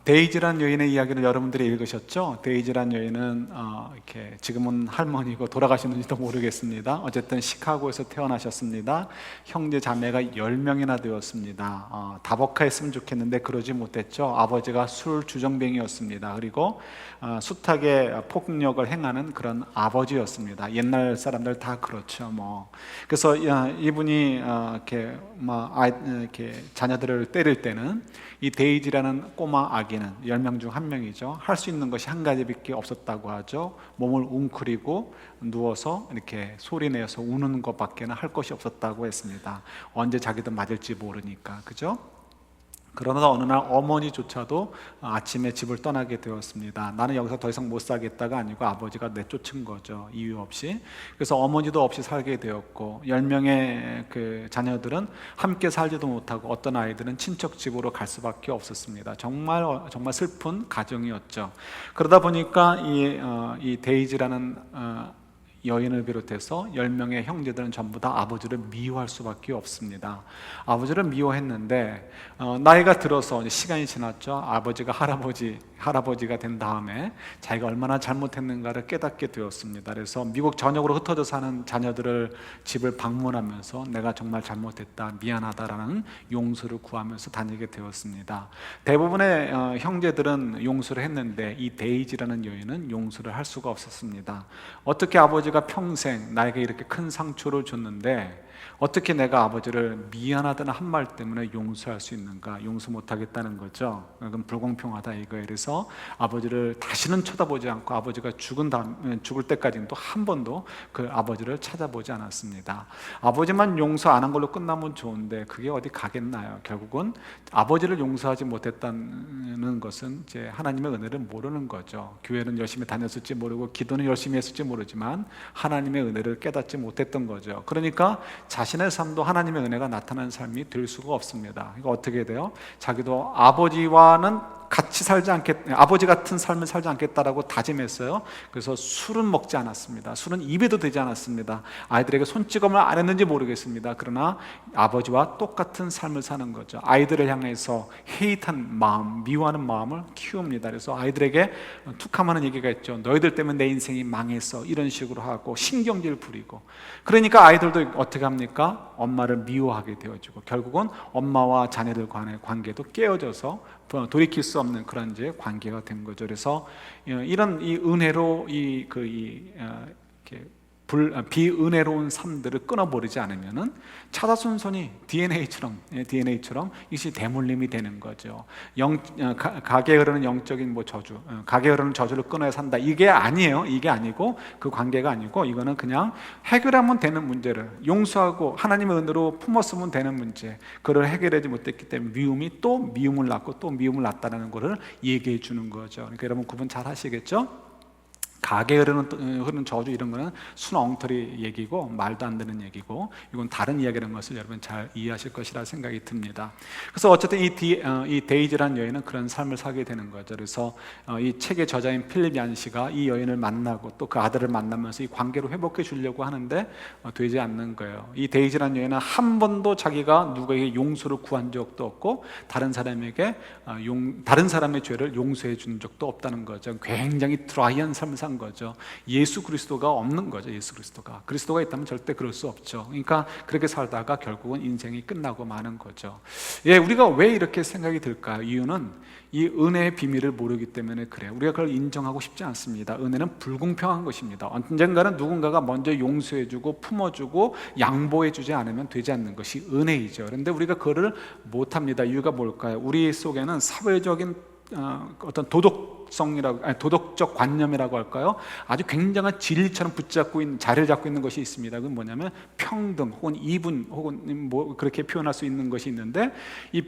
데이지란 여인의 이야기를 여러분들이 읽으셨죠? 데이지란 여인은 이렇게 지금은 할머니고 돌아가셨는지도 모르겠습니다. 어쨌든 시카고에서 태어나셨습니다. 형제 자매가 10명이나 되었습니다. 다복화했으면 좋겠는데 그러지 못했죠. 아버지가 술 주정뱅이였습니다. 그리고 숱하게 폭력을 행하는 그런 아버지였습니다. 옛날 사람들 다 그렇죠. 그래서 이분이 이렇게 자녀들을 때릴 때는 이 데이지라는 꼬마 아기는 10명 중 한 명이죠. 할 수 있는 것이 한 가지밖에 없었다고 하죠. 몸을 웅크리고 누워서 이렇게 소리내서 우는 것밖에는 할 것이 없었다고 했습니다. 언제 자기도 맞을지 모르니까, 그죠? 그러나 어느 날 어머니조차도 아침에 집을 떠나게 되었습니다. 나는 여기서 더 이상 못 살겠다가 아니고 아버지가 내쫓은 거죠. 이유 없이. 그래서 어머니도 없이 살게 되었고 10명의 그 자녀들은 함께 살지도 못하고 어떤 아이들은 친척 집으로 갈 수밖에 없었습니다. 정말 슬픈 가정이었죠. 그러다 보니까 이 데이지라는 여인을 비롯해서 10명의 형제들은 전부 다 아버지를 미워할 수밖에 없습니다. 아버지를 미워했는데 나이가 들어서 시간이 지났죠. 아버지가 할아버지가 된 다음에 자기가 얼마나 잘못했는가를 깨닫게 되었습니다. 그래서 미국 전역으로 흩어져 사는 자녀들을 집을 방문하면서 내가 정말 잘못했다, 미안하다라는 용서를 구하면서 다니게 되었습니다. 대부분의 형제들은 용서를 했는데 이 데이지라는 여인은 용서를 할 수가 없었습니다. 어떻게 아버지가 평생 나에게 이렇게 큰 상처를 줬는데 어떻게 내가 아버지를 미안하다는 한 말 때문에 용서할 수 있는가? 용서 못하겠다는 거죠. 그건 불공평하다 이거예요. 그래서 아버지를 다시는 쳐다보지 않고 아버지가 죽을 때까지는 또 한 번도 그 아버지를 찾아보지 않았습니다. 아버지만 용서 안 한 걸로 끝나면 좋은데 그게 어디 가겠나요? 결국은 아버지를 용서하지 못했다는 것은 이제 하나님의 은혜를 모르는 거죠. 교회는 열심히 다녔을지 모르고 기도는 열심히 했을지 모르지만 하나님의 은혜를 깨닫지 못했던 거죠. 그러니까 자신의 삶도 하나님의 은혜가 나타나는 삶이 될 수가 없습니다. 그러니까 어떻게 돼요? 자기도 아버지와는 같이 살지 않겠, 아버지 같은 삶을 살지 않겠다라고 다짐했어요. 그래서 술은 먹지 않았습니다. 술은 입에도 대지 않았습니다. 아이들에게 손찌검을 안 했는지 모르겠습니다. 그러나 아버지와 똑같은 삶을 사는 거죠. 아이들을 향해서 헤이트한 마음, 미워하는 마음을 키웁니다. 그래서 아이들에게 툭하면 얘기가 있죠. 너희들 때문에 내 인생이 망했어. 이런 식으로 하고 신경질 부리고, 그러니까 아이들도 어떻게 합니까? 엄마를 미워하게 되어지고 결국은 엄마와 자녀들 간의 관계도 깨어져서 돌이킬 수 없는 그런 이제 관계가 된 거죠. 그래서 이런 이 은혜로 비은혜로운 삶들을 끊어버리지 않으면은 차다순손이 DNA처럼 이것이 대물림이 되는 거죠. 가게 흐르는 영적인 저주, 가게 흐르는 저주를 끊어야 산다. 이게 아니에요. 이게 아니고 그 관계가 아니고 이거는 그냥 해결하면 되는 문제를 용서하고 하나님의 은혜로 품었으면 되는 문제. 그걸 해결하지 못했기 때문에 미움이 또 미움을 낳고 또 미움을 낳았다는 것을 얘기해 주는 거죠. 그러니까 여러분 구분 잘 하시겠죠? 가게 흐르는 저주 이런 거는 순 엉터리 얘기고 말도 안 되는 얘기고 이건 다른 이야기라는 것을 여러분 잘 이해하실 것이라 생각이 듭니다. 그래서 어쨌든 이 데이지라는 여인은 그런 삶을 살게 되는 거죠. 그래서 이 책의 저자인 필립 얀시가 이 여인을 만나고 또 그 아들을 만나면서 이 관계를 회복해 주려고 하는데 되지 않는 거예요. 이 데이지라는 여인은 한 번도 자기가 누구에게 용서를 구한 적도 없고 다른 사람의 죄를 용서해 준 적도 없다는 거죠. 굉장히 드라이한 삶을 산 거죠. 예수 그리스도가 없는 거죠. 그리스도가 있다면 절대 그럴 수 없죠. 그러니까 그렇게 살다가 결국은 인생이 끝나고 마는 거죠. 우리가 왜 이렇게 생각이 들까요? 이유는 이 은혜의 비밀을 모르기 때문에 그래요. 우리가 그걸 인정하고 싶지 않습니다. 은혜는 불공평한 것입니다. 언젠가는 누군가가 먼저 용서해주고 품어주고 양보해주지 않으면 되지 않는 것이 은혜이죠. 그런데 우리가 그거를 못합니다. 이유가 뭘까요? 우리 속에는 사회적인 어떤 도덕적 관념이라고 할까요? 아주 굉장한 진리처럼 자리를 잡고 있는 것이 있습니다. 그건 뭐냐면 평등 혹은 이분 혹은 그렇게 표현할 수 있는 것이 있는데 이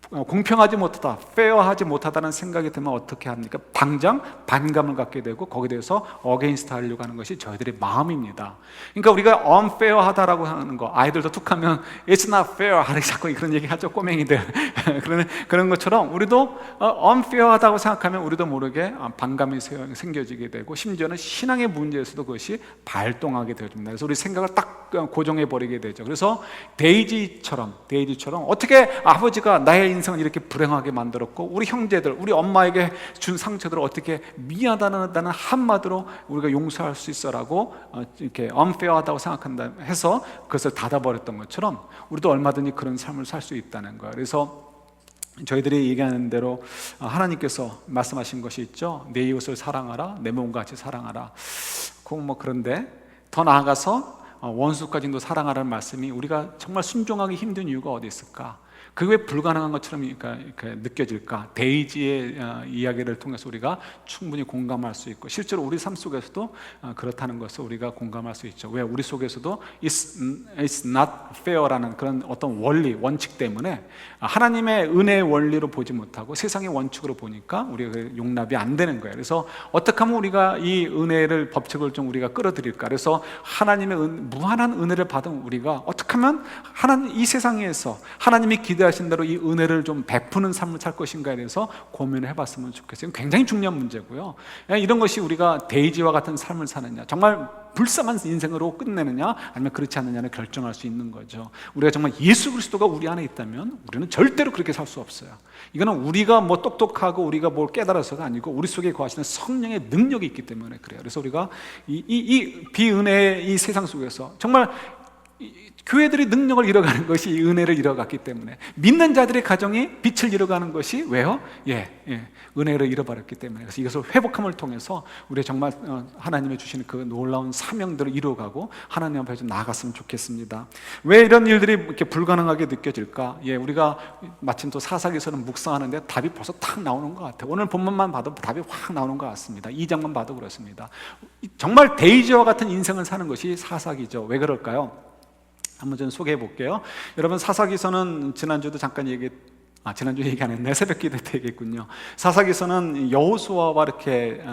공평하지 못하다, 페어하지 못하다는 생각이 들면 어떻게 합니까? 당장 반감을 갖게 되고 거기에 대해서 어게인스트 하려고 하는 것이 저희들의 마음입니다. 그러니까 우리가 unfair하다라고 하는 거, 아이들도 툭하면 it's not fair 하는 자꾸 그런 얘기 하죠, 꼬맹이들. 그런 것처럼 우리도 unfair하다고 생각하면 우리도 모르게 반감이 생겨지게 되고 심지어는 신앙의 문제에서도 그것이 발동하게 되어집니다. 그래서 우리 생각을 딱 고정해 버리게 되죠. 그래서 데이지처럼 어떻게 아버지가 나의 인생을 이렇게 불행하게 만들었고, 우리 형제들, 우리 엄마에게 준 상처들을 어떻게 미안하다는 한마디로 우리가 용서할 수 있어라고 이렇게 unfair하다고 생각한다 해서 그것을 닫아버렸던 것처럼 우리도 얼마든지 그런 삶을 살 수 있다는 거예요. 그래서 저희들이 얘기하는 대로 하나님께서 말씀하신 것이 있죠. 내 이웃을 사랑하라, 내 몸과 같이 사랑하라. 그건 뭐 그런데 더 나아가서 원수까지도 사랑하라는 말씀이 우리가 정말 순종하기 힘든 이유가 어디 있을까? 그게 왜 불가능한 것처럼 이렇게 느껴질까? 데이지의 이야기를 통해서 우리가 충분히 공감할 수 있고, 실제로 우리 삶 속에서도 그렇다는 것을 우리가 공감할 수 있죠. 왜? 우리 속에서도 it's not fair라는 그런 어떤 원리, 원칙 때문에 하나님의 은혜의 원리로 보지 못하고 세상의 원칙으로 보니까 우리가 용납이 안 되는 거예요. 그래서 어떻게 하면 우리가 이 은혜를, 법칙을 좀 우리가 끌어들일까? 그래서 하나님의 무한한 은혜를 받은 우리가 어떻게 하면 이 세상에서 하나님이 기대하신 대로 이 은혜를 좀 베푸는 삶을 살 것인가에 대해서 고민을 해봤으면 좋겠어요. 굉장히 중요한 문제고요. 이런 것이 우리가 데이지와 같은 삶을 사느냐, 정말 불쌍한 인생으로 끝내느냐, 아니면 그렇지 않느냐를 결정할 수 있는 거죠. 우리가 정말 예수 그리스도가 우리 안에 있다면 우리는 절대로 그렇게 살 수 없어요. 이거는 우리가 뭐 똑똑하고 우리가 뭘 깨달아서가 아니고 우리 속에 거하시는 성령의 능력이 있기 때문에 그래요. 그래서 우리가 이 비은혜의 이 세상 속에서 정말 교회들이 능력을 잃어가는 것이 이 은혜를 잃어갔기 때문에, 믿는 자들의 가정이 빛을 잃어가는 것이 왜요? 은혜를 잃어버렸기 때문에. 그래서 이것을 회복함을 통해서 우리 정말 하나님의 주시는 그 놀라운 사명들을 이루어가고 하나님 앞에 좀 나아갔으면 좋겠습니다. 왜 이런 일들이 이렇게 불가능하게 느껴질까? 우리가 마침 또 사사기서는 묵상하는데 답이 벌써 탁 나오는 것 같아요. 오늘 본문만 봐도 답이 확 나오는 것 같습니다. 2장만 봐도 그렇습니다. 정말 데이지와 같은 인생을 사는 것이 사사기죠. 왜 그럴까요? 한번 좀 소개해 볼게요. 여러분, 사사기서는 지난주도 잠깐 지난주 얘기 안 했네. 새벽 기도 때 얘기했군요. 사사기서는 여호수아와 이렇게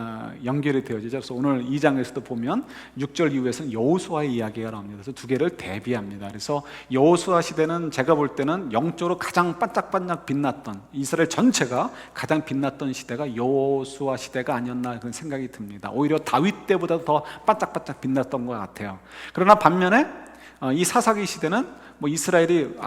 연결이 되어지죠. 그래서 오늘 2장에서도 보면 6절 이후에서는 여호수아의 이야기가 나옵니다. 그래서 두 개를 대비합니다. 그래서 여호수아 시대는 제가 볼 때는 영적으로 가장 반짝반짝 빛났던, 이스라엘 전체가 가장 빛났던 시대가 여호수아 시대가 아니었나 그런 생각이 듭니다. 오히려 다윗 때보다 더 반짝반짝 빛났던 것 같아요. 그러나 반면에 이 사사기 시대는 뭐 이스라엘이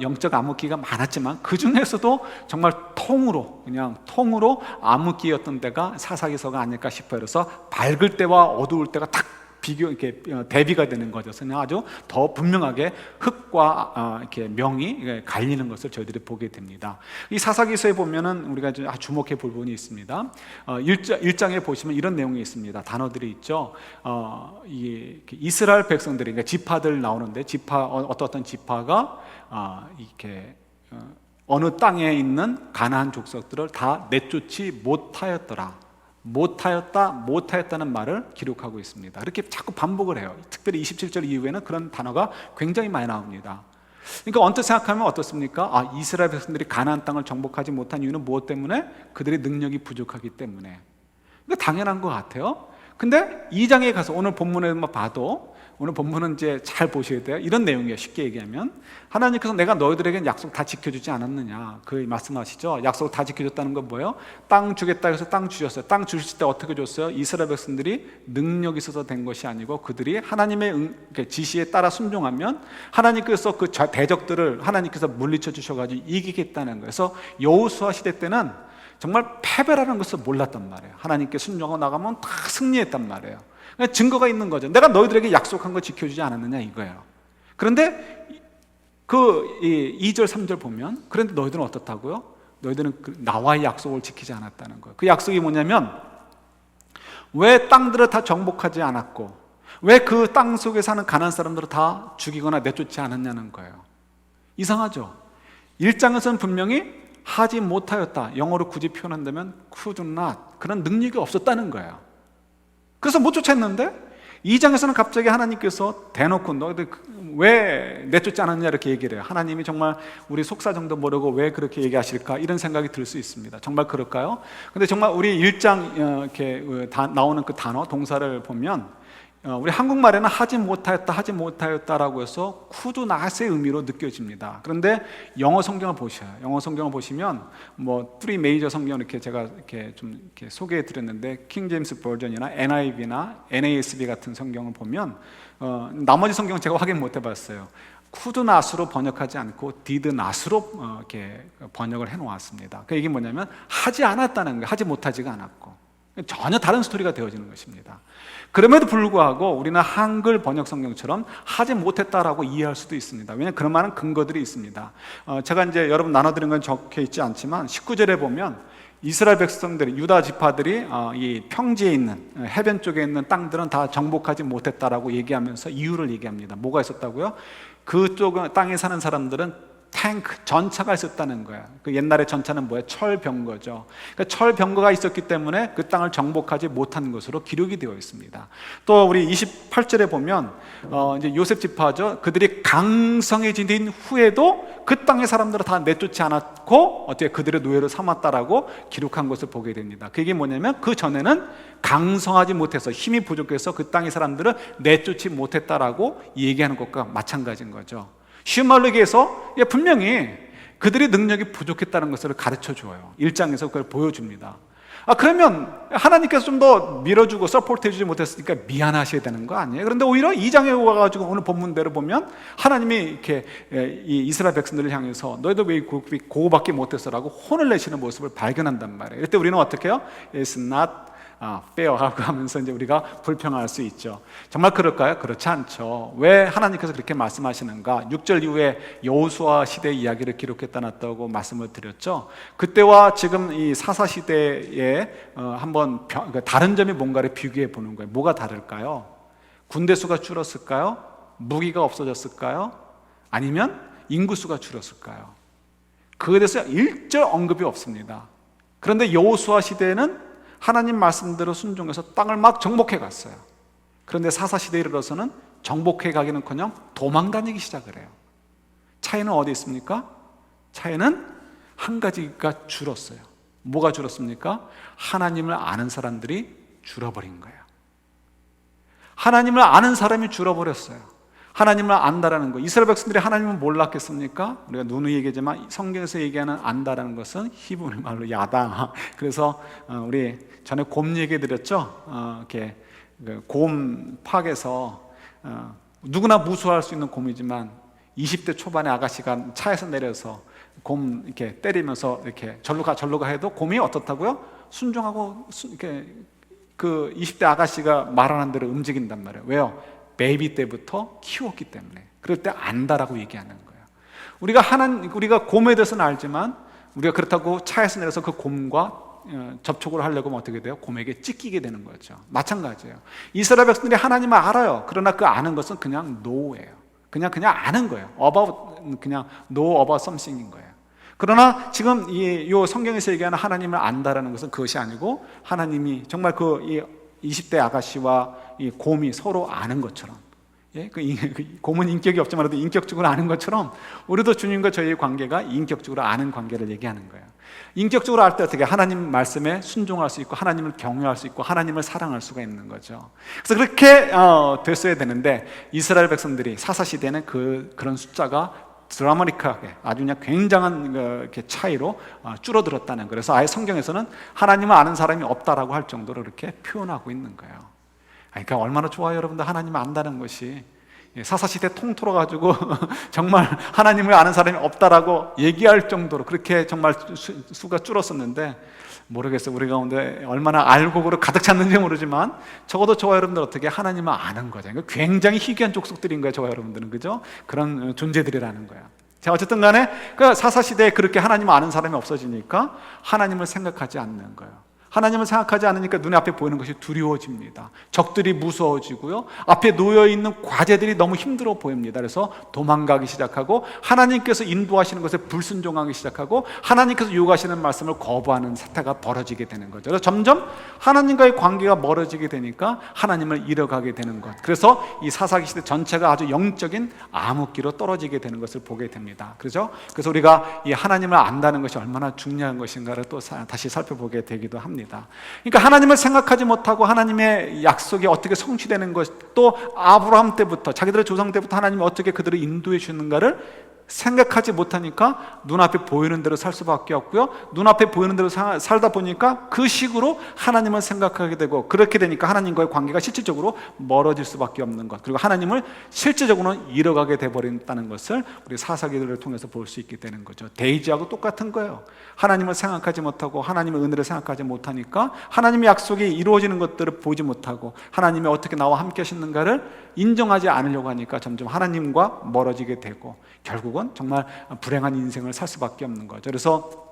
영적 암흑기가 많았지만 그 중에서도 정말 통으로 암흑기였던 때가 사사기서가 아닐까 싶어요. 그래서 밝을 때와 어두울 때가 딱 이렇게 대비가 되는 거죠. 그래서 아주 더 분명하게 흑과 이렇게 명이 갈리는 것을 저희들이 보게 됩니다. 이 사사기서에 보면은 우리가 주목해 볼 부분이 있습니다. 1장에 보시면 이런 내용이 있습니다. 단어들이 있죠. 이스라엘 백성들이, 그러니까 지파들 나오는데, 어떤 지파가 이렇게 어느 땅에 있는 가나안 족속들을 다 내쫓지 못하였다는 말을 기록하고 있습니다. 이렇게 자꾸 반복을 해요. 특별히 27절 이후에는 그런 단어가 굉장히 많이 나옵니다. 그러니까 언뜻 생각하면 어떻습니까? 이스라엘 백성들이 가나안 땅을 정복하지 못한 이유는 무엇 때문에? 그들의 능력이 부족하기 때문에. 그러니까 당연한 것 같아요. 근데 2장에 가서 오늘 본문에만 봐도, 오늘 본문은 이제 잘 보셔야 돼요. 이런 내용이에요. 쉽게 얘기하면 하나님께서 내가 너희들에게 약속 다 지켜주지 않았느냐, 그 말씀하시죠. 약속 다 지켜줬다는 건 뭐예요? 땅 주겠다 해서 땅 주셨어요. 땅 주실 때 어떻게 줬어요? 이스라엘 백성들이 능력이 있어서 된 것이 아니고 그들이 하나님의 지시에 따라 순종하면 하나님께서 그 대적들을 하나님께서 물리쳐 주셔가지고 이기겠다는 거예요. 그래서 여호수아 시대 때는 정말 패배라는 것을 몰랐단 말이에요. 하나님께 순종하고 나가면 다 승리했단 말이에요. 증거가 있는 거죠. 내가 너희들에게 약속한 거 지켜주지 않았느냐 이거예요. 그런데 그 2절 3절 보면, 그런데 너희들은 어떻다고요? 너희들은 나와의 약속을 지키지 않았다는 거예요. 그 약속이 뭐냐면, 왜 땅들을 다 정복하지 않았고 왜 그 땅 속에 사는 가나안 사람들을 다 죽이거나 내쫓지 않았냐는 거예요. 이상하죠? 1장에서는 분명히 하지 못하였다, 영어로 굳이 표현한다면 could not, 그런 능력이 없었다는 거예요. 그래서 못 쫓았는데 2장에서는 갑자기 하나님께서 대놓고 너희들 왜 내쫓지 않았냐 이렇게 얘기를 해요. 하나님이 정말 우리 속사정도 모르고 왜 그렇게 얘기하실까, 이런 생각이 들 수 있습니다. 정말 그럴까요? 근데 정말 우리 1장 이렇게 나오는 그 단어, 동사를 보면 우리 한국말에는 하지 못하였다라고 해서 could not의 의미로 느껴집니다. 그런데 영어 성경을 보셔요. 영어 성경을 보시면 뭐 3 메이저 성경 이렇게 제가 이렇게 좀 이렇게 소개해 드렸는데, 킹 제임스 버전이나 NIV나 NASB 같은 성경을 보면 나머지 성경은 제가 확인 못 해봤어요. could not으로 번역하지 않고 did not으로 이렇게 번역을 해놓았습니다. 그 얘기는 뭐냐면 하지 않았다는 거예요. 하지 못하지가 않았고 전혀 다른 스토리가 되어지는 것입니다. 그럼에도 불구하고 우리는 한글 번역 성경처럼 하지 못했다라고 이해할 수도 있습니다. 왜냐하면 그런 많은 근거들이 있습니다. 제가 이제 여러분 나눠드린 건 적혀 있지 않지만 19절에 보면 이스라엘 백성들이, 유다 지파들이 이 평지에 있는 해변 쪽에 있는 땅들은 다 정복하지 못했다라고 얘기하면서 이유를 얘기합니다. 뭐가 있었다고요? 그쪽 땅에 사는 사람들은 탱크, 전차가 있었다는 거야. 그 옛날에 전차는 뭐야? 철병거죠. 그러니까 철병거가 있었기 때문에 그 땅을 정복하지 못한 것으로 기록이 되어 있습니다. 또 우리 28절에 보면 이제 요셉 지파죠. 그들이 강성해진 후에도 그 땅의 사람들을 다 내쫓지 않았고 어떻게 그들의 노예로 삼았다라고 기록한 것을 보게 됩니다. 그게 뭐냐면 그 전에는 강성하지 못해서 힘이 부족해서 그 땅의 사람들을 내쫓지 못했다라고 얘기하는 것과 마찬가지인 거죠. 쉬운 말로 얘기해서 분명히 그들의 능력이 부족했다는 것을 가르쳐 줘요. 1장에서 그걸 보여줍니다. 그러면 하나님께서 좀 더 밀어주고 서포트 해주지 못했으니까 미안하셔야 되는 거 아니에요? 그런데 오히려 2장에 와가지고 오늘 본문대로 보면 하나님이 이렇게 이 이스라엘 백성들을 향해서 너희도 왜 고거밖에 못했어라고 혼을 내시는 모습을 발견한단 말이에요. 이때 우리는 어떻게 해요? It's not fair 하고 하면서 이제 우리가 불평할 수 있죠. 정말 그럴까요? 그렇지 않죠. 왜 하나님께서 그렇게 말씀하시는가? 6절 이후에 여호수아 시대 이야기를 기록했다 놨다고 말씀을 드렸죠. 그때와 지금 이 사사 시대에 한번 다른 점이 뭔가를 비교해 보는 거예요. 뭐가 다를까요? 군대 수가 줄었을까요? 무기가 없어졌을까요? 아니면 인구수가 줄었을까요? 그에 대해서 일절 언급이 없습니다. 그런데 여호수아 시대에는 하나님 말씀대로 순종해서 땅을 막 정복해 갔어요. 그런데 사사시대에 이르러서는 정복해 가기는커녕 도망 다니기 시작을 해요. 차이는 어디 있습니까? 차이는 한 가지가 줄었어요. 뭐가 줄었습니까? 하나님을 아는 사람들이 줄어버린 거예요. 하나님을 아는 사람이 줄어버렸어요. 하나님을 안다라는 거, 이스라엘 백성들이 하나님을 몰랐겠습니까? 우리가 누누이 얘기하지만 성경에서 얘기하는 안다라는 것은 히브리 말로 야다. 그래서 우리 전에 곰 얘기 드렸죠. 이렇게 곰 팍에서 누구나 무수할 수 있는 곰이지만 20대 초반의 아가씨가 차에서 내려서 곰 이렇게 때리면서 이렇게 절로 가 해도 곰이 어떻다고요? 순종하고 이렇게 그 20대 아가씨가 말하는 대로 움직인단 말이에요. 왜요? 베이비 때부터 키웠기 때문에. 그럴 때 안다라고 얘기하는 거예요. 우리가 곰에 대해서는 알지만 우리가 그렇다고 차에서 내려서 그 곰과 접촉을 하려고 하면 어떻게 돼요? 곰에게 찢기게 되는 거죠. 마찬가지예요. 이스라엘 백성들이 하나님을 알아요. 그러나 그 아는 것은 그냥 know예요. 그냥 아는 거예요. 그냥 know about something인 거예요. 그러나 지금 이 성경에서 얘기하는 하나님을 안다라는 것은 그것이 아니고 하나님이 정말 이 20대 아가씨와 이 곰이 서로 아는 것처럼, 그 곰은 인격이 없지만 인격적으로 아는 것처럼 우리도 주님과 저희의 관계가 인격적으로 아는 관계를 얘기하는 거예요. 인격적으로 알 때 어떻게 하나님 말씀에 순종할 수 있고 하나님을 경외할 수 있고 하나님을 사랑할 수가 있는 거죠. 그래서 그렇게 됐어야 되는데 이스라엘 백성들이 사사시대는 그런 숫자가 드라마틱하게 아주 그냥 굉장한 이렇게 차이로 줄어들었다는 거예요. 그래서 아예 성경에서는 하나님을 아는 사람이 없다라고 할 정도로 이렇게 표현하고 있는 거예요. 그러니까 얼마나 좋아요, 여러분들. 하나님을 안다는 것이 사사시대 통틀어 가지고 정말 하나님을 아는 사람이 없다라고 얘기할 정도로 그렇게 정말 수가 줄었었는데, 모르겠어요. 우리 가운데 얼마나 알곡으로 가득 찼는지 모르지만 적어도 저와 여러분들 어떻게 하나님을 아는 거죠. 굉장히 희귀한 족속들인 거예요, 저와 여러분들은. 그죠? 그런 존재들이라는 거예요. 자, 어쨌든 간에 그 사사시대에 그렇게 하나님을 아는 사람이 없어지니까 하나님을 생각하지 않는 거예요. 하나님을 생각하지 않으니까 눈에 앞에 보이는 것이 두려워집니다. 적들이 무서워지고요, 앞에 놓여있는 과제들이 너무 힘들어 보입니다. 그래서 도망가기 시작하고 하나님께서 인도하시는 것에 불순종하기 시작하고 하나님께서 요구하시는 말씀을 거부하는 사태가 벌어지게 되는 거죠. 그래서 점점 하나님과의 관계가 멀어지게 되니까 하나님을 잃어가게 되는 것, 그래서 이 사사기 시대 전체가 아주 영적인 암흑기로 떨어지게 되는 것을 보게 됩니다. 그래서 우리가 이 하나님을 안다는 것이 얼마나 중요한 것인가를 또 다시 살펴보게 되기도 합니다. 그러니까 하나님을 생각하지 못하고 하나님의 약속이 어떻게 성취되는 것, 또 아브라함 때부터 자기들의 조상 때부터 하나님이 어떻게 그들을 인도해 주는가를 생각하지 못하니까 눈앞에 보이는 대로 살 수밖에 없고요. 눈앞에 보이는 대로 살다 보니까 그 식으로 하나님을 생각하게 되고, 그렇게 되니까 하나님과의 관계가 실질적으로 멀어질 수밖에 없는 것, 그리고 하나님을 실질적으로는 잃어가게 돼버린다는 것을 우리 사사기들을 통해서 볼 수 있게 되는 거죠. 데이지하고 똑같은 거예요. 하나님을 생각하지 못하고 하나님의 은혜를 생각하지 못하니까 하나님의 약속이 이루어지는 것들을 보지 못하고 하나님이 어떻게 나와 함께 하시는가를 인정하지 않으려고 하니까 점점 하나님과 멀어지게 되고 결국은 정말 불행한 인생을 살 수밖에 없는 거죠. 그래서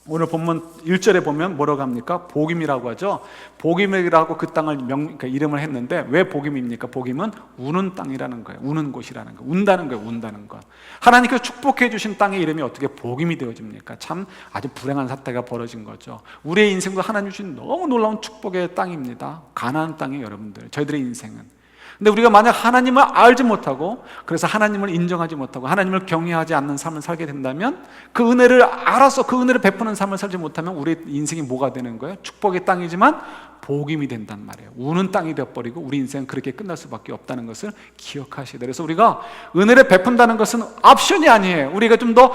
오늘 본문 1절에 보면 뭐라고 합니까? 복임이라고 하죠. 복임이라고 그 땅을 그러니까 이름을 했는데 왜 복임입니까? 복임은 우는 땅이라는 거예요. 우는 곳이라는 거예요. 운다는 거예요. 운다는 것. 하나님께서 축복해 주신 땅의 이름이 어떻게 복임이 되어집니까? 참 아주 불행한 사태가 벌어진 거죠. 우리의 인생도 하나님 주신 너무 놀라운 축복의 땅입니다. 가나안 땅이에요, 여러분들. 저희들의 인생은. 근데 우리가 만약 하나님을 알지 못하고, 그래서 하나님을 인정하지 못하고 하나님을 경외하지 않는 삶을 살게 된다면, 그 은혜를 알아서 그 은혜를 베푸는 삶을 살지 못하면 우리 인생이 뭐가 되는 거예요? 축복의 땅이지만 복임이 된단 말이에요. 우는 땅이 되어버리고 우리 인생은 그렇게 끝날 수밖에 없다는 것을 기억하셔야 돼요. 그래서 우리가 은혜를 베푼다는 것은 옵션이 아니에요. 우리가 좀 더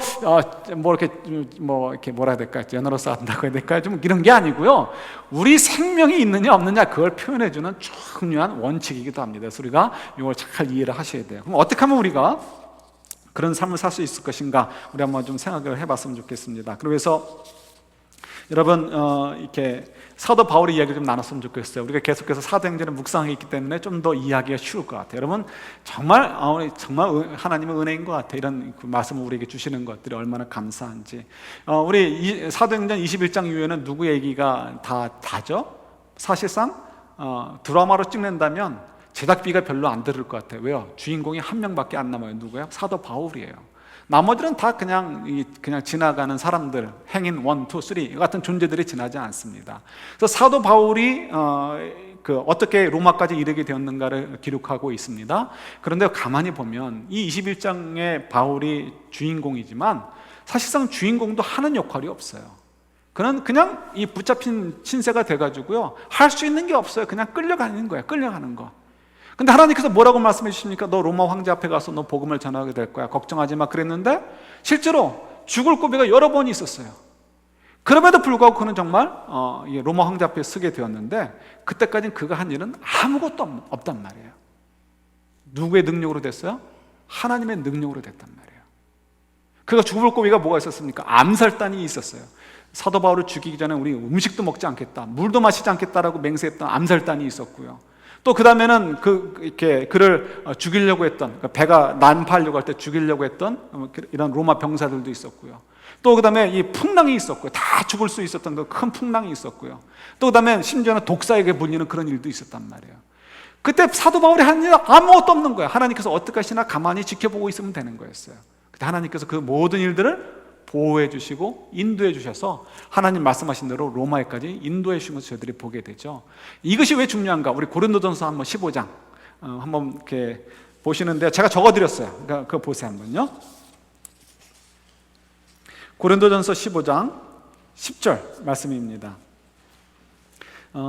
이렇게 뭐라 해야 될까요? 연어로서 한다고 해야 될까요? 좀 이런 게 아니고요. 우리 생명이 있느냐 없느냐 그걸 표현해주는 중요한 원칙이기도 합니다. 그래서 우리가 이걸 잘 이해를 하셔야 돼요. 그럼 어떻게 하면 우리가 그런 삶을 살 수 있을 것인가? 우리 한번 좀 생각을 해봤으면 좋겠습니다. 그래서 여러분 이렇게 사도 바울의 이야기를 좀 나눴으면 좋겠어요. 우리가 계속해서 사도행전을 묵상하기 있기 때문에 좀 더 이해하기가 쉬울 것 같아요. 여러분 정말 하나님의 은혜인 것 같아요. 이런 그 말씀을 우리에게 주시는 것들이 얼마나 감사한지. 우리 사도행전 21장 이후에는 누구 얘기가 다죠? 사실상 드라마로 찍는다면 제작비가 별로 안 들을 것 같아요. 왜요? 주인공이 한 명밖에 안 남아요. 누구예요? 사도 바울이에요. 나머지는 다 그냥 지나가는 사람들, 행인 1, 2, 3 같은 존재들이 지나지 않습니다. 그래서 사도 바울이 어떻게 로마까지 이르게 되었는가를 기록하고 있습니다. 그런데 가만히 보면 이 21장의 바울이 주인공이지만 사실상 주인공도 하는 역할이 없어요. 그는 그냥 이 붙잡힌 신세가 돼가지고요, 할 수 있는 게 없어요. 그냥 끌려가는 거예요. 끌려가는 거. 근데 하나님께서 뭐라고 말씀해 주십니까? 너 로마 황제 앞에 가서 너 복음을 전하게 될 거야. 걱정하지 마. 그랬는데 실제로 죽을 고비가 여러 번이 있었어요. 그럼에도 불구하고 그는 정말 로마 황제 앞에 서게 되었는데, 그때까지는 그가 한 일은 아무것도 없단 말이에요. 누구의 능력으로 됐어요? 하나님의 능력으로 됐단 말이에요. 그가 죽을 고비가 뭐가 있었습니까? 암살단이 있었어요. 사도 바울을 죽이기 전에 우리 음식도 먹지 않겠다, 물도 마시지 않겠다라고 맹세했던 암살단이 있었고요. 또 그 다음에는 이렇게 그를 죽이려고 했던, 배가 난파하려고 할 때 죽이려고 했던 이런 로마 병사들도 있었고요. 또 그 다음에 이 풍랑이 있었고요. 다 죽을 수 있었던 그 큰 풍랑이 있었고요. 또 그 다음에 심지어는 독사에게 물리는 그런 일도 있었단 말이에요. 그때 사도 바울이 한 일 아무것도 없는 거예요. 하나님께서 어떻게 하시나 가만히 지켜보고 있으면 되는 거였어요. 그때 하나님께서 그 모든 일들을 보호해 주시고 인도해 주셔서 하나님 말씀하신 대로 로마에까지 인도해 주신 것을 저희들이 보게 되죠. 이것이 왜 중요한가? 우리 고린도전서 한번 15장 한번 이렇게 보시는데 제가 적어드렸어요. 그러니까 그거 보세요 한번요. 고린도전서 15장 10절 말씀입니다.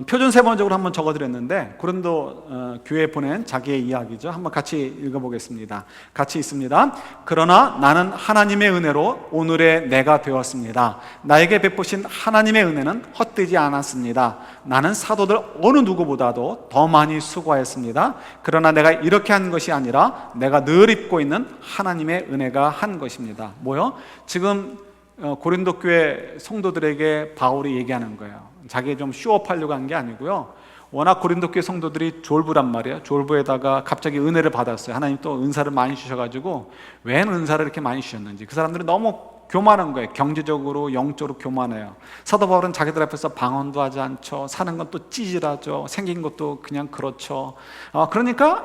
표준 세번적으로 한번 적어드렸는데 고린도 교회에 보낸 자기의 이야기죠. 한번 같이 읽어보겠습니다. 같이 있습니다. 그러나 나는 하나님의 은혜로 오늘의 내가 되었습니다. 나에게 베푸신 하나님의 은혜는 헛되지 않았습니다. 나는 사도들 어느 누구보다도 더 많이 수고하였습니다. 그러나 내가 이렇게 한 것이 아니라 내가 늘 입고 있는 하나님의 은혜가 한 것입니다. 뭐요? 지금 고린도 교회 성도들에게 바울이 얘기하는 거예요. 자기 좀 쇼업하려고 한 게 아니고요. 워낙 고린도 교회 성도들이 졸부란 말이에요. 졸부에다가 갑자기 은혜를 받았어요. 하나님 또 은사를 많이 주셔가지고 왜 은사를 이렇게 많이 주셨는지. 그 사람들은 너무 교만한 거예요. 경제적으로 영적으로 교만해요. 사도 바울은 자기들 앞에서 방언도 하지 않죠. 사는 건 또 찌질하죠. 생긴 것도 그냥 그렇죠. 그러니까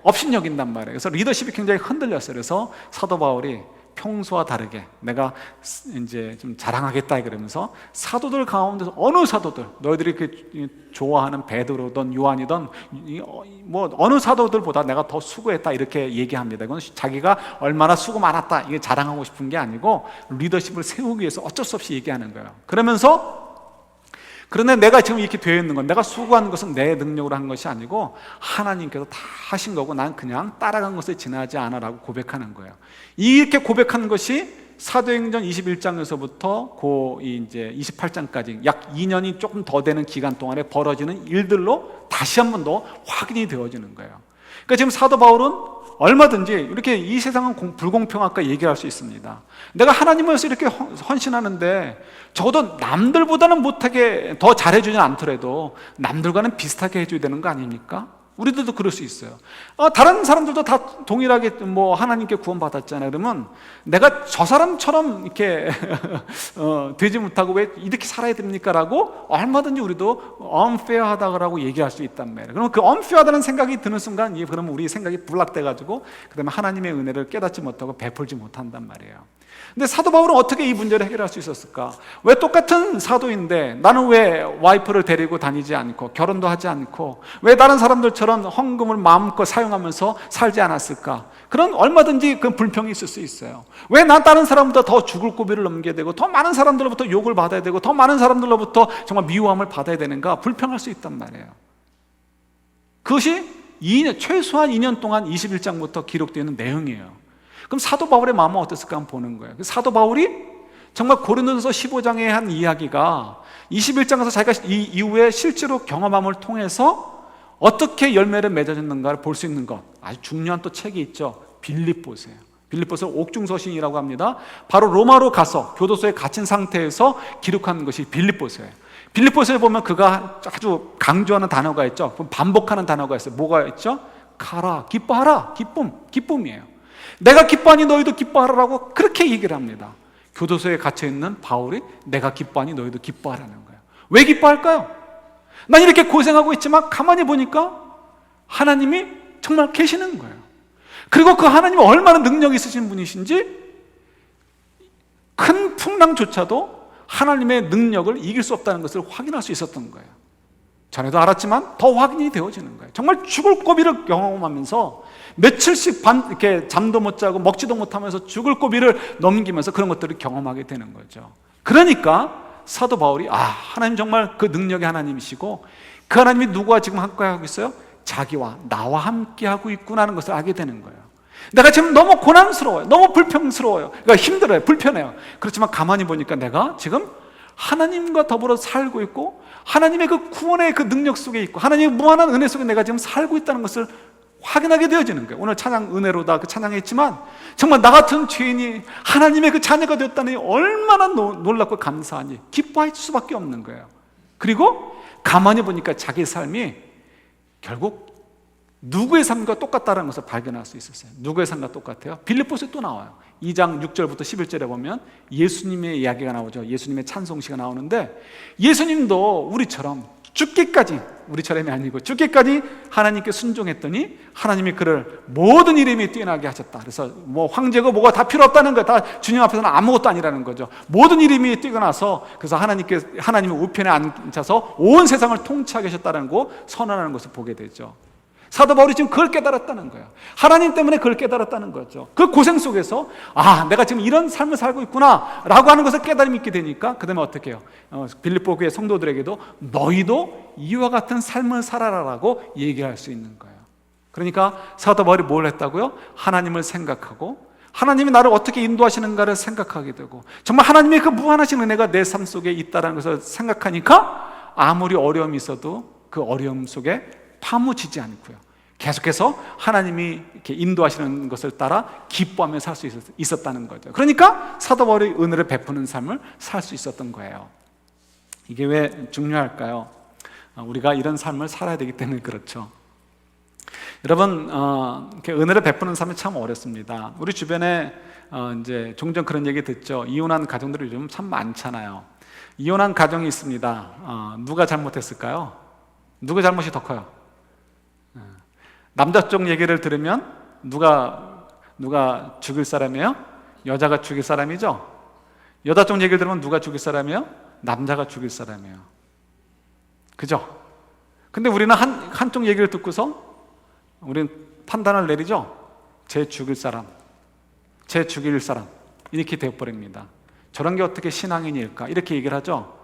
업신여긴단 말이에요. 그래서 리더십이 굉장히 흔들렸어요. 그래서 사도 바울이 평소와 다르게 내가 이제 좀 자랑하겠다 그러면서 사도들 가운데서 어느 사도들, 너희들이 그 좋아하는 베드로든 요한이든 뭐 어느 사도들보다 내가 더 수고했다 이렇게 얘기합니다. 이건 자기가 얼마나 수고 많았다 이게 자랑하고 싶은 게 아니고 리더십을 세우기 위해서 어쩔 수 없이 얘기하는 거예요. 그러면서 그런데 내가 지금 이렇게 되어 있는 건, 내가 수고한 것은 내 능력으로 한 것이 아니고 하나님께서 다 하신 거고 난 그냥 따라간 것에 지나지 않아 라고 고백하는 거예요. 이렇게 고백하는 것이 사도행전 21장에서부터 이제 28장까지 약 2년이 조금 더 되는 기간 동안에 벌어지는 일들로 다시 한 번 더 확인이 되어지는 거예요. 그러니까 지금 사도 바울은 얼마든지 이렇게 이 세상은 불공평할까 얘기할 수 있습니다. 내가 하나님을 위해서 이렇게 헌신하는데 적어도 남들보다는 못하게 더 잘해주지 않더라도 남들과는 비슷하게 해줘야 되는 거 아닙니까? 우리들도 그럴 수 있어요. 다른 사람들도 다 동일하게 하나님께 구원받았잖아요. 그러면 내가 저 사람처럼 이렇게 되지 못하고 왜 이렇게 살아야 됩니까? 라고 얼마든지 우리도 unfair하다고 얘기할 수 있단 말이에요. 그러면 그 unfair하다는 생각이 드는 순간 그러면 우리 생각이 불락돼가지고 그 다음에 하나님의 은혜를 깨닫지 못하고 베풀지 못한단 말이에요. 근데 사도 바울은 어떻게 이 문제를 해결할 수 있었을까? 왜 똑같은 사도인데 나는 왜 와이프를 데리고 다니지 않고 결혼도 하지 않고 왜 다른 사람들처럼 헌금을 마음껏 사용하면서 살지 않았을까? 그런 얼마든지 그 불평이 있을 수 있어요. 왜 난 다른 사람보다 더 죽을 고비를 넘겨야 되고 더 많은 사람들로부터 욕을 받아야 되고 더 많은 사람들로부터 정말 미워함을 받아야 되는가? 불평할 수 있단 말이에요. 그것이 최소한 2년 동안 21장부터 기록되어 있는 내용이에요. 그럼 사도 바울의 마음은 어땠을까 한번 보는 거예요. 사도 바울이 정말 고린도전서 15장에 한 이야기가 21장에서 자기가 이 이후에 실제로 경험함을 통해서 어떻게 열매를 맺어졌는가를 볼 수 있는 것, 아주 중요한 또 책이 있죠. 빌립보서예요. 빌립보서를 옥중서신이라고 합니다. 바로 로마로 가서 교도소에 갇힌 상태에서 기록한 것이 빌립보서예요. 빌립보서에 보면 그가 아주 강조하는 단어가 있죠. 반복하는 단어가 있어요. 뭐가 있죠? 가라, 기뻐하라, 기쁨이에요. 내가 기뻐하니 너희도 기뻐하라고 그렇게 얘기를 합니다. 교도소에 갇혀있는 바울이 내가 기뻐하니 너희도 기뻐하라는 거예요. 왜 기뻐할까요? 난 이렇게 고생하고 있지만 가만히 보니까 하나님이 정말 계시는 거예요. 그리고 그 하나님이 얼마나 능력이 있으신 분이신지 큰 풍랑조차도 하나님의 능력을 이길 수 없다는 것을 확인할 수 있었던 거예요. 전에도 알았지만 더 확인이 되어지는 거예요. 정말 죽을 고비를 경험하면서 며칠씩 이렇게 잠도 못 자고 먹지도 못하면서 죽을 고비를 넘기면서 그런 것들을 경험하게 되는 거죠. 그러니까 사도 바울이 하나님 정말 그 능력의 하나님이시고 그 하나님이 누구와 지금 함께 하고 있어요? 자기와 나와 함께 하고 있구나 하는 것을 알게 되는 거예요. 내가 지금 너무 고난스러워요. 너무 불평스러워요. 그러니까 힘들어요. 불편해요. 그렇지만 가만히 보니까 내가 지금 하나님과 더불어 살고 있고 하나님의 그 구원의 그 능력 속에 있고 하나님의 무한한 은혜 속에 내가 지금 살고 있다는 것을 확인하게 되어지는 거예요. 오늘 찬양 은혜로다 그 찬양했지만 정말 나 같은 죄인이 하나님의 그 자녀가 되었다니 얼마나 놀랍고 감사하니 기뻐할 수밖에 없는 거예요. 그리고 가만히 보니까 자기 삶이 결국 누구의 삶과 똑같다는 것을 발견할 수 있었어요. 누구의 삶과 똑같아요? 빌립보서에 또 나와요. 2장 6절부터 11절에 보면 예수님의 이야기가 나오죠. 예수님의 찬송시가 나오는데 예수님도 우리처럼 죽기까지, 우리처럼이 아니고 죽기까지 하나님께 순종했더니 하나님이 그를 모든 이름이 뛰어나게 하셨다. 그래서 뭐 황제고 뭐가 다 필요 없다는 거예요. 다 주님 앞에서는 아무것도 아니라는 거죠. 모든 이름이 뛰어나서 그래서 하나님의 우편에 앉아서 온 세상을 통치하게 하셨다는 거 선언하는 것을 보게 되죠. 사도 바울이 지금 그걸 깨달았다는 거예요. 하나님 때문에 그걸 깨달았다는 거죠. 그 고생 속에서 내가 지금 이런 삶을 살고 있구나 라고 하는 것을 깨달음이 있게 되니까 그 다음에 어떻게 해요? 빌립보 교회 성도들에게도 너희도 이와 같은 삶을 살아라라고 얘기할 수 있는 거예요. 그러니까 사도 바울이 뭘 했다고요? 하나님을 생각하고 하나님이 나를 어떻게 인도하시는가를 생각하게 되고 정말 하나님의 그 무한하신 은혜가 내 삶 속에 있다는 것을 생각하니까 아무리 어려움이 있어도 그 어려움 속에 파묻히지 않고요. 계속해서 하나님이 이렇게 인도하시는 것을 따라 기뻐하며 살 수 있었다는 거죠. 그러니까 사도 바울이 은혜를 베푸는 삶을 살 수 있었던 거예요. 이게 왜 중요할까요? 우리가 이런 삶을 살아야 되기 때문에 그렇죠. 여러분, 이렇게 은혜를 베푸는 삶이 참 어렵습니다. 우리 주변에 이제 종종 그런 얘기 듣죠. 이혼한 가정들이 요즘 참 많잖아요. 이혼한 가정이 있습니다. 누가 잘못했을까요? 누가 잘못이 더 커요? 남자 쪽 얘기를 들으면 누가 죽일 사람이에요? 여자가 죽일 사람이죠? 여자 쪽 얘기를 들으면 누가 죽일 사람이에요? 남자가 죽일 사람이에요. 그죠? 근데 우리는 한쪽 얘기를 듣고서 우리는 판단을 내리죠? 쟤 죽일 사람, 쟤 죽일 사람 이렇게 되어버립니다. 저런 게 어떻게 신앙인일까? 이렇게 얘기를 하죠?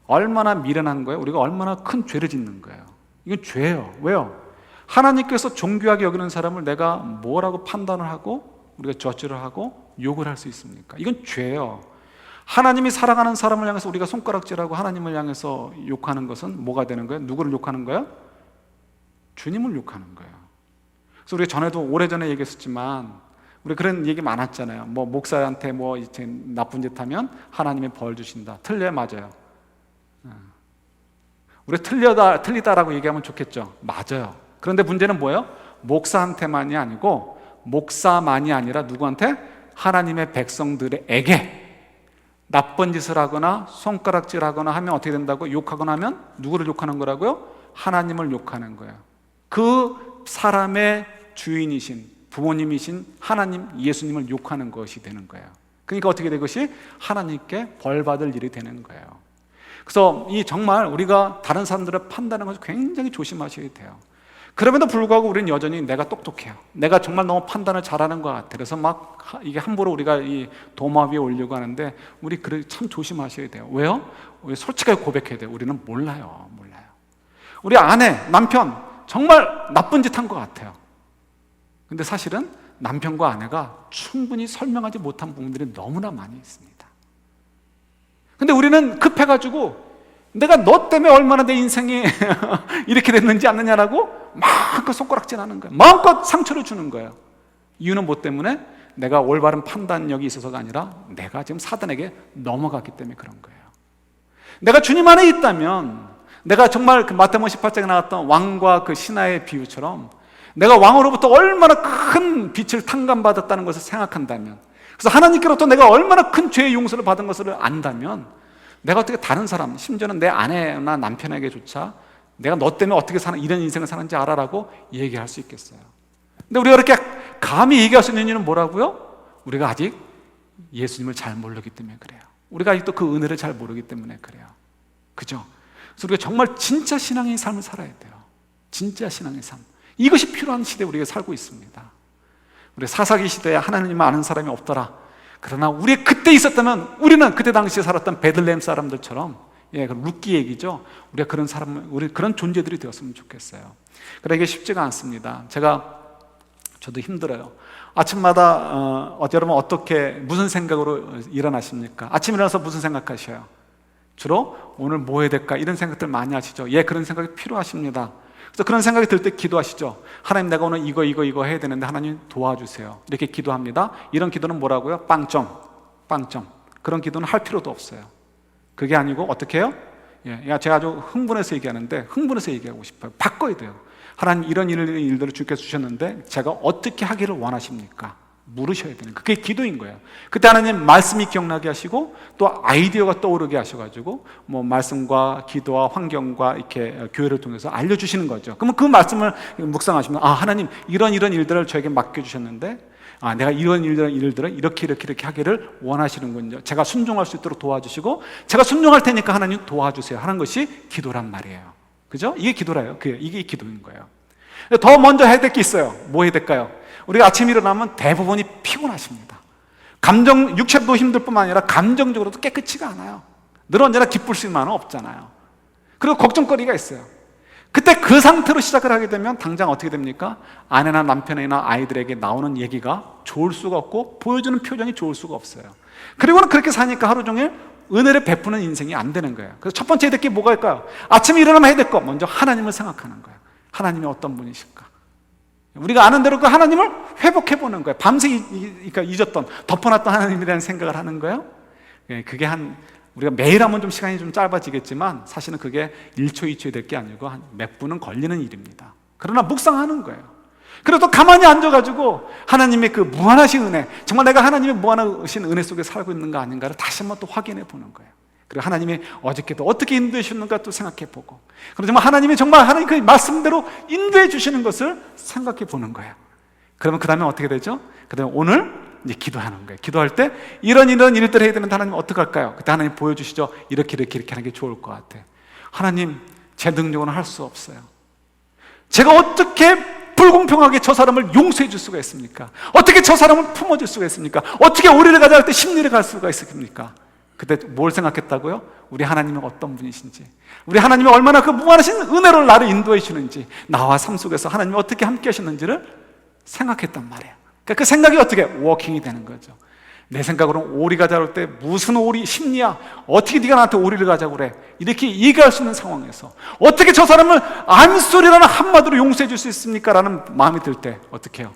얼마나 미련한 거예요? 우리가 얼마나 큰 죄를 짓는 거예요. 이건 죄예요. 왜요? 하나님께서 존귀하게 여기는 사람을 내가 뭐라고 판단을 하고 우리가 저주를 하고 욕을 할 수 있습니까? 이건 죄예요. 하나님이 사랑하는 사람을 향해서 우리가 손가락질하고 하나님을 향해서 욕하는 것은 뭐가 되는 거예요? 누구를 욕하는 거예요? 주님을 욕하는 거예요. 그래서 우리가 전에도 오래전에 얘기했었지만 우리 그런 얘기 많았잖아요. 뭐 목사한테 뭐 이제 나쁜 짓 하면 하나님이 벌 주신다. 틀려요? 맞아요? 우리 틀리다라고 얘기하면 좋겠죠. 맞아요. 그런데 문제는 뭐예요? 목사한테만이 아니고 목사만이 아니라 누구한테? 하나님의 백성들에게 나쁜 짓을 하거나 손가락질하거나 하면 어떻게 된다고? 욕하거나 하면 누구를 욕하는 거라고요? 하나님을 욕하는 거예요. 그 사람의 주인이신 부모님이신 하나님 예수님을 욕하는 것이 되는 거예요. 그러니까 어떻게 된 것이? 하나님께 벌받을 일이 되는 거예요. 그래서 이 정말 우리가 다른 사람들을 판단하는 것을 굉장히 조심하셔야 돼요. 그럼에도 불구하고 우리는 여전히 내가 똑똑해요. 내가 정말 너무 판단을 잘하는 것 같아. 그래서 막 이게 함부로 우리가 이 도마 위에 올려고 하는데 우리 참 조심하셔야 돼요. 왜요? 우리 솔직하게 고백해야 돼요. 우리는 몰라요. 우리 아내, 남편 정말 나쁜 짓 한 것 같아요. 근데 사실은 남편과 아내가 충분히 설명하지 못한 부분들이 너무나 많이 있습니다. 근데 우리는 급해가지고 내가 너 때문에 얼마나 내 인생이 이렇게 됐는지 않느냐라고 마음껏 손가락질하는 거예요. 마음껏 상처를 주는 거예요. 이유는 뭐 때문에? 내가 올바른 판단력이 있어서가 아니라 내가 지금 사단에게 넘어갔기 때문에 그런 거예요. 내가 주님 안에 있다면, 내가 정말 그 마태복음 18장에 나왔던 왕과 그 신하의 비유처럼 내가 왕으로부터 얼마나 큰 빛을 탕감받았다는 것을 생각한다면, 그래서 하나님께로부터 내가 얼마나 큰 죄의 용서를 받은 것을 안다면, 내가 어떻게 다른 사람, 심지어는 내 아내나 남편에게조차 내가 너 때문에 어떻게 사는 이런 인생을 사는지 알아라고 얘기할 수 있겠어요. 근데 우리가 이렇게 감히 얘기할 수 있는 이유는 뭐라고요? 우리가 아직 예수님을 잘 모르기 때문에 그래요. 우리가 아직도 그 은혜를 잘 모르기 때문에 그래요. 그죠? 그래서 우리가 정말 진짜 신앙의 삶을 살아야 돼요. 진짜 신앙의 삶. 이것이 필요한 시대에 우리가 살고 있습니다. 우리 사사기 시대에 하나님을 아는 사람이 없더라. 그러나 우리 그때 있었다면 우리는 그때 당시에 살았던 베들레헴 사람들처럼, 예, 루키 얘기죠. 우리가 그런 사람, 우리 그런 존재들이 되었으면 좋겠어요. 그러나 이게 쉽지가 않습니다. 저도 힘들어요. 아침마다 여러분 어떻게 무슨 생각으로 일어나십니까? 아침 일어나서 무슨 생각하셔요? 주로 오늘 뭐 해야 될까 이런 생각들 많이 하시죠. 예, 그런 생각이 필요하십니다. 그래서 그런 생각이 들 때 기도하시죠. 하나님, 내가 오늘 이거 해야 되는데 하나님 도와주세요. 이렇게 기도합니다. 이런 기도는 뭐라고요? 빵점. 그런 기도는 할 필요도 없어요. 그게 아니고 어떻게 해요? 예, 제가 아주 흥분해서 얘기하는데 흥분해서 얘기하고 싶어요. 바꿔야 돼요. 하나님, 이런 일들을 주께서 주셨는데 제가 어떻게 하기를 원하십니까? 물으셔야 되는, 그게 기도인 거예요. 그때 하나님 말씀이 기억나게 하시고 또 아이디어가 떠오르게 하셔가지고 뭐 말씀과 기도와 환경과 이렇게 교회를 통해서 알려주시는 거죠. 그러면 그 말씀을 묵상하시면, 아, 하나님 이런 일들을 저에게 맡겨주셨는데, 아, 내가 이런 일들을 이렇게 하기를 원하시는군요. 제가 순종할 수 있도록 도와주시고 제가 순종할 테니까 하나님 도와주세요 하는 것이 기도란 말이에요. 그죠? 이게 기도라요. 이게 기도인 거예요. 더 먼저 해야 될 게 있어요. 뭐 해야 될까요? 우리가 아침에 일어나면 대부분이 피곤하십니다. 육체도 힘들 뿐만 아니라 감정적으로도 깨끗이가 않아요. 늘 언제나 기쁠 수만은 없잖아요. 그리고 걱정거리가 있어요. 그때 그 상태로 시작을 하게 되면 당장 어떻게 됩니까? 아내나 남편이나 아이들에게 나오는 얘기가 좋을 수가 없고 보여주는 표정이 좋을 수가 없어요. 그리고는 그렇게 사니까 하루 종일 은혜를 베푸는 인생이 안 되는 거예요. 그래서 첫 번째 해야 될 게 뭐가 있을까요? 아침에 일어나면 해야 될 거, 먼저 하나님을 생각하는 거예요. 하나님이 어떤 분이실까? 우리가 아는 대로 그 하나님을 회복해보는 거예요. 밤새 잊었던, 덮어놨던 하나님이라는 생각을 하는 거예요. 그게 우리가 매일 하면 좀 시간이 좀 짧아지겠지만 사실은 그게 1초, 2초에 될 게 아니고 한 몇 분은 걸리는 일입니다. 그러나 묵상하는 거예요. 그리고 또 가만히 앉아가지고 하나님의 그 무한하신 은혜, 정말 내가 하나님의 무한하신 은혜 속에 살고 있는가 아닌가를 다시 한번 또 확인해 보는 거예요. 그리고 하나님이 어저께도 어떻게 인도해 주셨는가 또 생각해 보고, 그리고 정말 하나님이 정말 하나님 그 말씀대로 인도해 주시는 것을 생각해 보는 거예요. 그러면 그 다음에 어떻게 되죠? 그 다음에 오늘 이제 기도하는 거예요. 기도할 때 이런 일들을 해야 되는데 하나님 어떻게 할까요? 그때 하나님 보여주시죠. 이렇게 하는 게 좋을 것 같아요. 하나님, 제 능력으로는 할 수 없어요. 제가 어떻게 불공평하게 저 사람을 용서해 줄 수가 있습니까? 어떻게 저 사람을 품어줄 수가 있습니까? 어떻게 우리를 가져갈 때 심리를 갈 수가 있습니까? 그때 뭘 생각했다고요? 우리 하나님은 어떤 분이신지, 우리 하나님이 얼마나 그 무한하신 은혜로 나를 인도해 주시는지, 나와 삶 속에서 하나님이 어떻게 함께 하셨는지를 생각했단 말이에요. 그러니까 그 생각이 어떻게 워킹이 되는 거죠. 내 생각으로는 오리 가자고 할 때 무슨 오리 심리야, 어떻게 네가 나한테 오리를 가자고 그래, 이렇게 얘기할 수 있는 상황에서 어떻게 저 사람을 안소리라는 한마디로 용서해 줄 수 있습니까? 라는 마음이 들 때 어떻게 해요?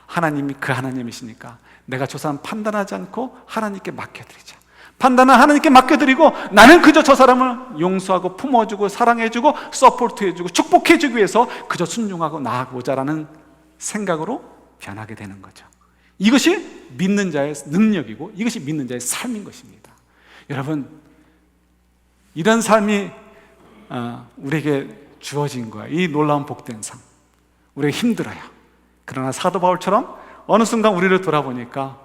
하나님이 그 하나님이시니까 내가 저 사람 판단하지 않고 하나님께 맡겨드리자. 판단은 하나님께 맡겨드리고 나는 그저 저 사람을 용서하고 품어주고 사랑해주고 서포트해주고 축복해주기 위해서 그저 순종하고 나아가고자라는 생각으로 변하게 되는 거죠. 이것이 믿는 자의 능력이고 이것이 믿는 자의 삶인 것입니다. 여러분, 이런 삶이 우리에게 주어진 거예요. 이 놀라운 복된 삶. 우리가 힘들어요. 그러나 사도 바울처럼 어느 순간 우리를 돌아보니까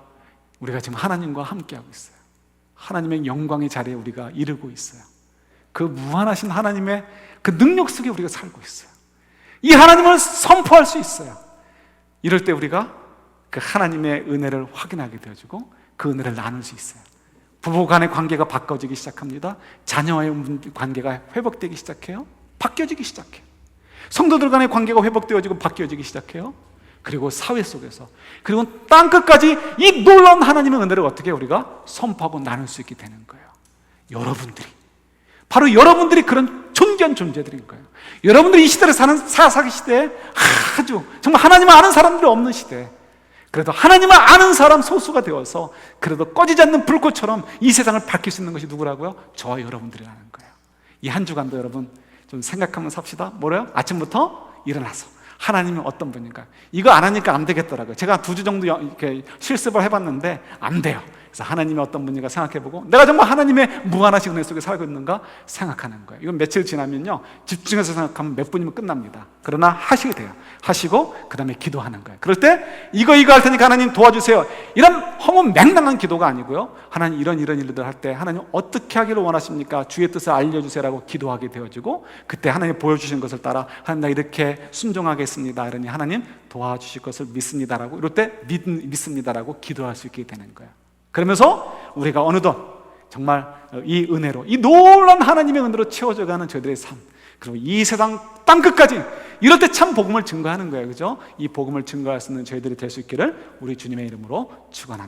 우리가 지금 하나님과 함께하고 있어요. 하나님의 영광의 자리에 우리가 이르고 있어요. 그 무한하신 하나님의 그 능력 속에 우리가 살고 있어요. 이 하나님을 선포할 수 있어요. 이럴 때 우리가 그 하나님의 은혜를 확인하게 되어지고 그 은혜를 나눌 수 있어요. 부부 간의 관계가 바꿔지기 시작합니다. 자녀와의 관계가 회복되기 시작해요. 바뀌어지기 시작해요. 성도들 간의 관계가 회복되어지고 바뀌어지기 시작해요. 그리고 사회 속에서, 그리고 땅끝까지 이 놀라운 하나님의 은혜를 어떻게 우리가 선포하고 나눌 수 있게 되는 거예요. 여러분들이, 바로 여러분들이 그런 존귀한 존재들인 거예요. 여러분들이 이 시대를 사는 4사기 시대에 아주 정말 하나님을 아는 사람들이 없는 시대에, 그래도 하나님을 아는 사람 소수가 되어서 그래도 꺼지지 않는 불꽃처럼 이 세상을 밝힐 수 있는 것이 누구라고요? 저와 여러분들이라는 거예요. 이 한 주간도 여러분 좀 생각하면서 삽시다. 뭐래요? 아침부터 일어나서 하나님이 어떤 분인가? 이거 안 하니까 안 되겠더라고요. 제가 2주 정도 이렇게 실습을 해봤는데 안 돼요. 그래서 하나님이 어떤 분인가 생각해보고 내가 정말 하나님의 무한하신 은혜 속에 살고 있는가 생각하는 거예요. 이건 며칠 지나면요, 집중해서 생각하면 몇 분이면 끝납니다. 그러나 하시게 돼요. 하시고 그 다음에 기도하는 거예요. 그럴 때 이거 할 테니까 하나님 도와주세요, 이런 허무맹랑한 기도가 아니고요, 하나님 이런 일들 할 때 하나님 어떻게 하기를 원하십니까? 주의 뜻을 알려주세요라고 기도하게 되어지고, 그때 하나님 보여주신 것을 따라 하나님 나 이렇게 순종하겠습니다, 이러니 하나님 도와주실 것을 믿습니다라고, 이럴 때 믿습니다라고 기도할 수 있게 되는 거예요. 그러면서 우리가 어느덧 정말 이 은혜로, 이 놀라운 하나님의 은혜로 채워져가는 저희들의 삶, 그리고 이 세상 땅끝까지, 이럴 때 참 복음을 증거하는 거예요. 그죠? 이 복음을 증거할 수 있는 저희들이 될 수 있기를 우리 주님의 이름으로 축원합니다.